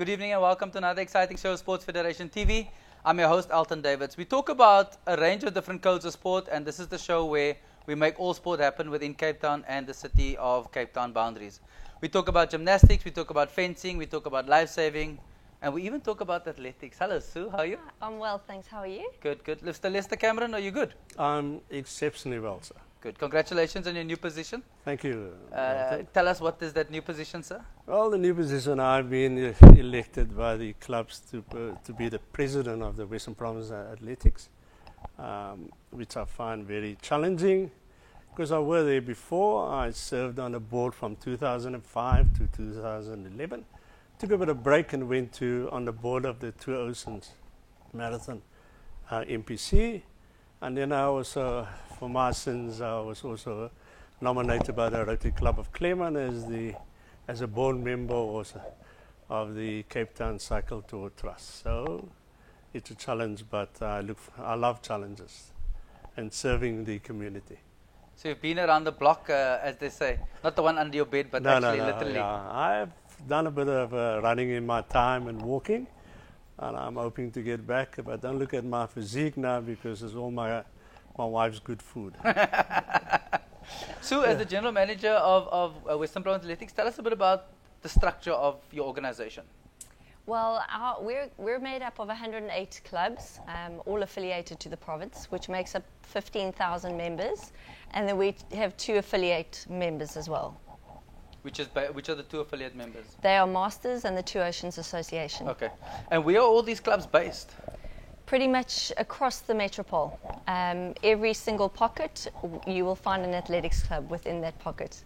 Good evening and welcome to another exciting show of Sports Federation TV. I'm your host, Alton Davids. We talk about a range of different codes of sport, and this is the show where we make all sport happen within Cape Town and the city of Cape Town boundaries. We talk about gymnastics, we talk about fencing, we talk about life-saving, and we even talk about athletics. Hello, Sue. How are you? I'm well, thanks. How are you? Good, good. Mr. Lester Cameron, are you good? I'm exceptionally well, sir. Good. Congratulations on your new position. Thank you. Tell us, what is that new position, sir? Well, the new position, I've been elected by the clubs to be the president of the Western Province Athletics, which I find very challenging because I was there before. I served on the board from 2005 to 2011. Took a bit of break and went on the board of the Two Oceans Marathon MPC. And then I was, for my sins, I was also nominated by the Rotary Club of Claremont as a board member also of the Cape Town Cycle Tour Trust. So it's a challenge, but I love challenges and serving the community. So you've been around the block, as they say, not the one under your bed, but literally. Yeah. I've done a bit of running in my time and walking. And I'm hoping to get back, but don't look at my physique now because it's all my wife's good food. Sue, as the general manager of Western Province Athletics, tell us a bit about the structure of your organization. Well, we're made up of 108 clubs, all affiliated to the province, which makes up 15,000 members, and then we have 2 affiliate members as well. Which are the 2 affiliate members? They are Masters and the Two Oceans Association. Okay. And where are all these clubs based? Pretty much across the metropole. Every single pocket, you will find an athletics club within that pocket.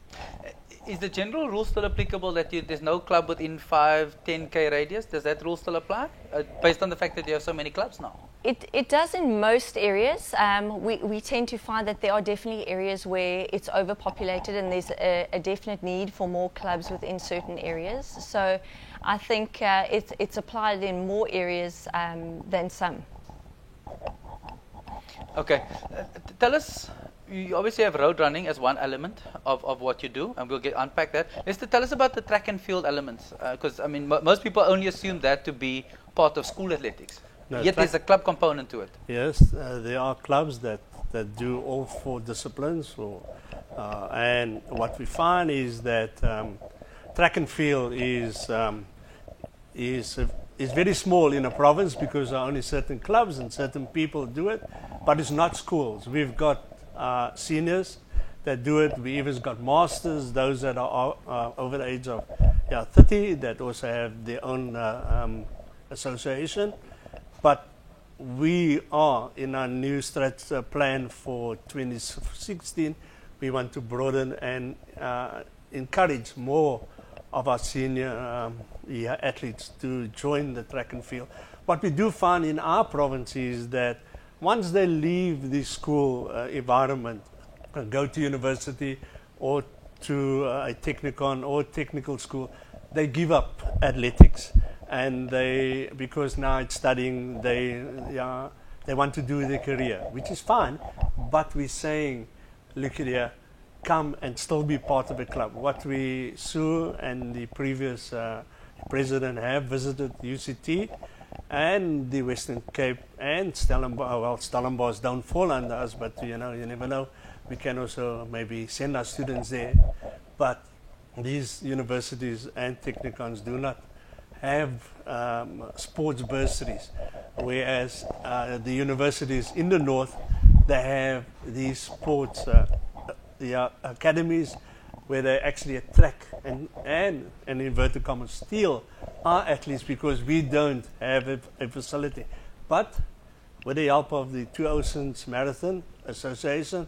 Is the general rule still applicable that there's no club within 5-10k radius? Does that rule still apply? Based on the fact that you have so many clubs now? It does in most areas. We tend to find that there are definitely areas where it's overpopulated and there's a definite need for more clubs within certain areas. So I think it's applied in more areas than some. Okay. Tell us, you obviously have road running as one element of what you do, and we'll unpack that. Tell us about the track and field elements, because I mean most people only assume that to be part of school athletics. No, yet there's a club component to it. Yes, there are clubs that do all 4 disciplines. And what we find is that track and field is very small in a province because there are only certain clubs and certain people do it, but it's not schools. We've got seniors that do it. We even got masters, those that are over the age of 30 that also have their own association. But we are in our new plan for 2016. We want to broaden and encourage more of our senior athletes to join the track and field. What we do find in our province is that once they leave the school environment and go to university or to a technicon or technical school, they give up athletics. And because now it's studying, they want to do their career, which is fine. But we're saying, look here, come and still be part of a club. Sue and the previous president have visited UCT and the Western Cape and Stellenbosch. Well, Stellenbosch don't fall under us, but you never know. We can also maybe send our students there. But these universities and technicons do not have sports bursaries, whereas the universities in the north, they have these sports academies where they actually attract and in inverted commas steal our athletes because we don't have a facility. But with the help of the Two Oceans Marathon Association,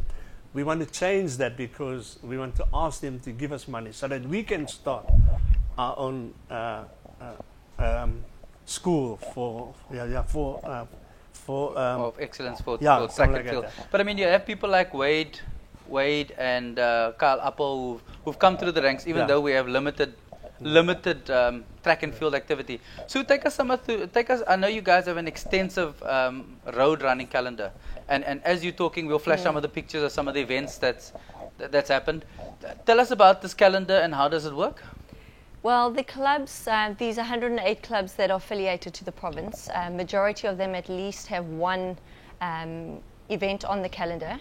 we want to change that because we want to ask them to give us money so that we can start our own school of excellence for track and field. But I mean, you have people like Wade and Carl Appel who've come through the ranks, even though we have limited track and field activity. So take us. I know you guys have an extensive road running calendar, and as you're talking, we'll flash some of the pictures of some of the events that's happened. Tell us about this calendar and how does it work? Well, the clubs, these 108 clubs that are affiliated to the province, majority of them at least have one event on the calendar.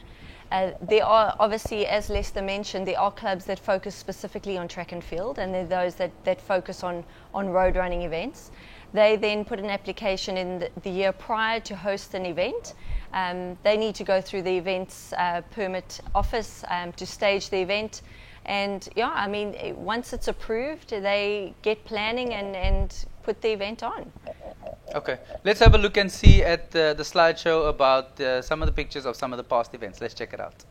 There are obviously, as Lester mentioned, there are clubs that focus specifically on track and field, and there are those that focus on road running events. They then put an application in the year prior to host an event. They need to go through the events permit office to stage the event. And yeah, I mean, once it's approved, they get planning and put the event on. Okay, let's have a look and see at the slideshow about some of the pictures of some of the past events. Let's check it out.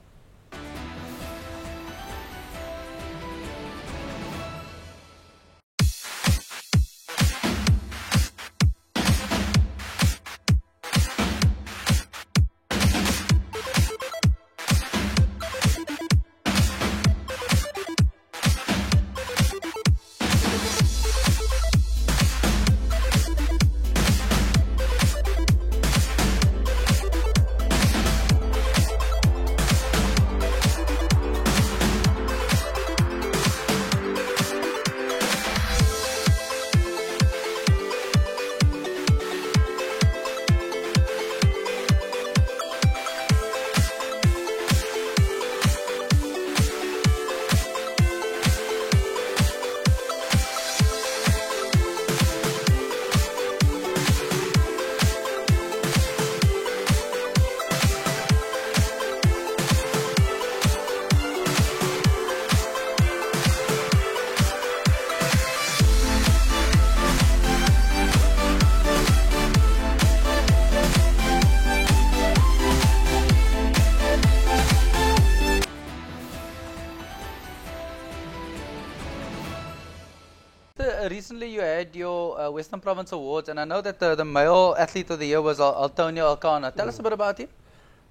Recently you had your Western Province Awards, and I know that the male athlete of the year was Antonio Alcana. Tell us a bit about him.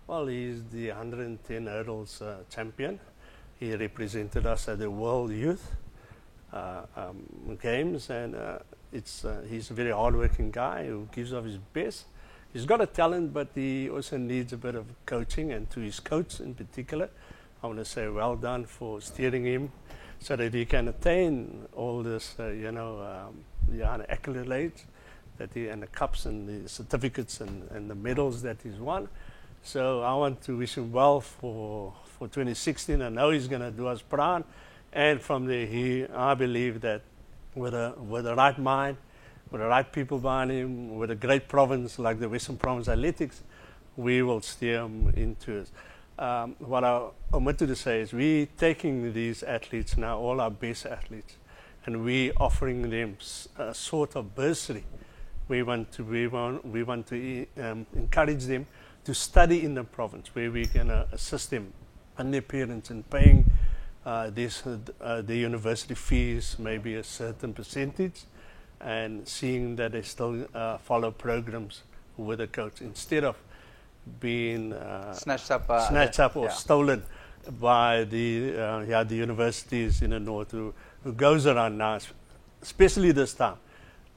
Well, he's the 110 hurdles champion. He represented us at the World Youth Games, and he's a very hard-working guy who gives of his best. He's got a talent, but he also needs a bit of coaching, and to his coach in particular, I want to say well done for steering him so that he can attain all this, accolades and the cups and the certificates and the medals that he's won. So I want to wish him well for 2016. I know he's going to do us proud, and from there, I believe that with the right mind, with the right people behind him, with a great province like the Western Province Athletics, we will steer him into it. What I omitted to say is we're taking these athletes now, all our best athletes, and we offering them a sort of bursary. We want to encourage them to study in the province, where we can assist them and their parents in paying the university fees, maybe a certain percentage, and seeing that they still follow programs with a coach instead of being snatched up or stolen by the universities in the north who goes around now, especially this time,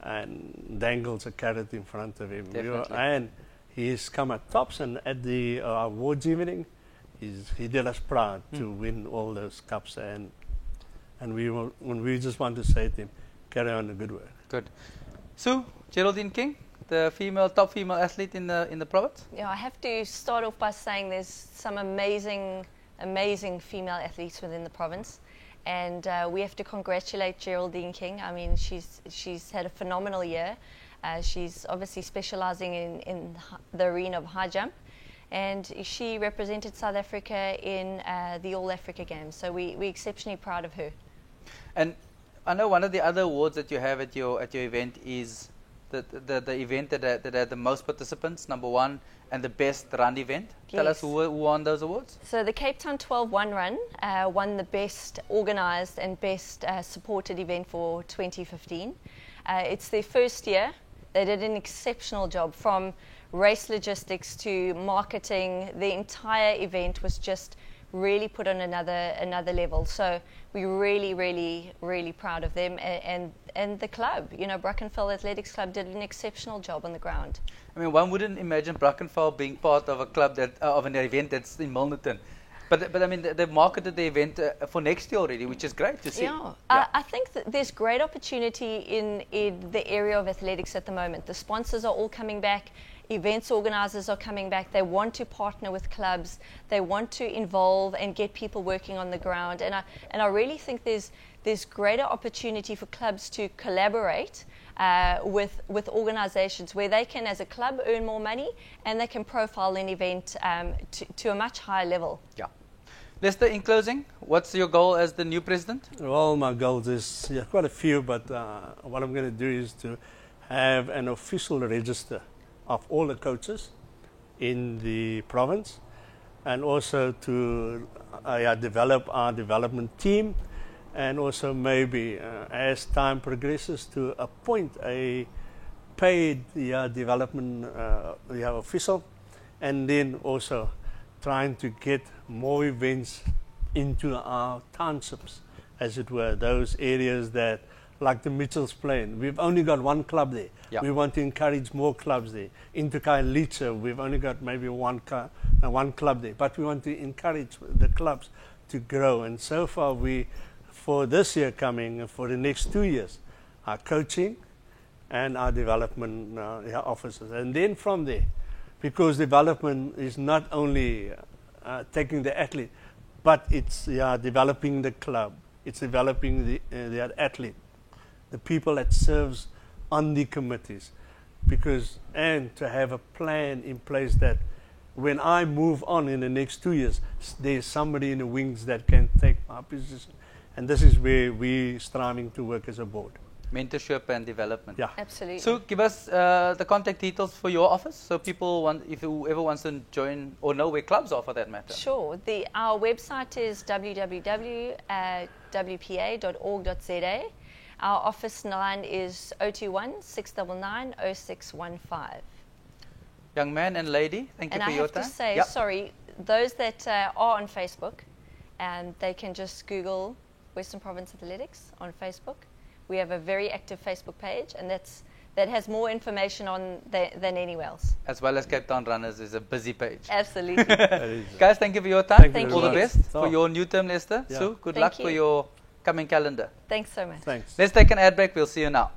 and dangles a carrot in front of him. And he's come at tops, and at the awards evening, he did us proud to win all those cups, and we just want to say to him, carry on the good work. Good. Sue, Geraldine King, the top female athlete in the province? Yeah, I have to start off by saying there's some amazing female athletes within the province, and we have to congratulate Geraldine King. I mean, she's had a phenomenal year. She's obviously specialising in the arena of high jump, and she represented South Africa in the All Africa Games. So we're exceptionally proud of her. And I know one of the other awards that you have at your event is the event that had the most participants, number one, and the best run event. Yes. Tell us who won those awards. So the Cape Town 12-1 run won the best organised and best supported event for 2015. It's their first year. They did an exceptional job, from race logistics to marketing. The entire event was just really put on another level. So we're really proud of them and the club. You know, Brackenfell Athletics Club did an exceptional job on the ground. I mean, one wouldn't imagine Brackenfell being part of a club of an event that's in Milnerton. But I mean, they've marketed the event for next year already, which is great to see. Yeah, I think that there's great opportunity in the area of athletics at the moment. The sponsors are all coming back. Events organizers are coming back. They want to partner with clubs. They want to involve and get people working on the ground. And I really think there's greater opportunity for clubs to collaborate with organizations where they can, as a club, earn more money and they can profile an event to a much higher level. Yeah. Lester, in closing, what's your goal as the new president? Well, my goals is quite a few, but what I'm going to do is to have an official register of all the coaches in the province, and also to develop our development team, and also maybe as time progresses to appoint a paid development official, and then also trying to get more events into our townships, as it were, those areas that, like the Mitchells Plain, we've only got one club there. Yeah. We want to encourage more clubs there. Into Kailicha, we've only got maybe one club there, but we want to encourage the clubs to grow. And so far, for this year coming, for the next 2 years, our coaching and our development officers. And then from there, because development is not only taking the athlete, but it's developing the club. It's developing the athlete, the people that serves on the committees, and to have a plan in place that when I move on in the next 2 years, there's somebody in the wings that can take my position. And this is where we're striving to work as a board. Mentorship and development. Yeah. Absolutely. So give us the contact details for your office, so people if whoever wants to join or know where clubs are for that matter. Sure. Our website is www.wpa.org.za. Our office line is 021 699 0615. Young man and lady, thank you for your time. And I have to say, sorry, those that are on Facebook, and they can just Google Western Province Athletics on Facebook. We have a very active Facebook page, and that has more information on than anywhere else. As well as Cape Town Runners is a busy page. Absolutely. Guys, thank you for your time. Thank All you. the best for your new term, Lester. Yeah. Sue, good Thank luck you. for your coming calendar. Thanks so much. Thanks. Let's take an ad break. We'll see you now.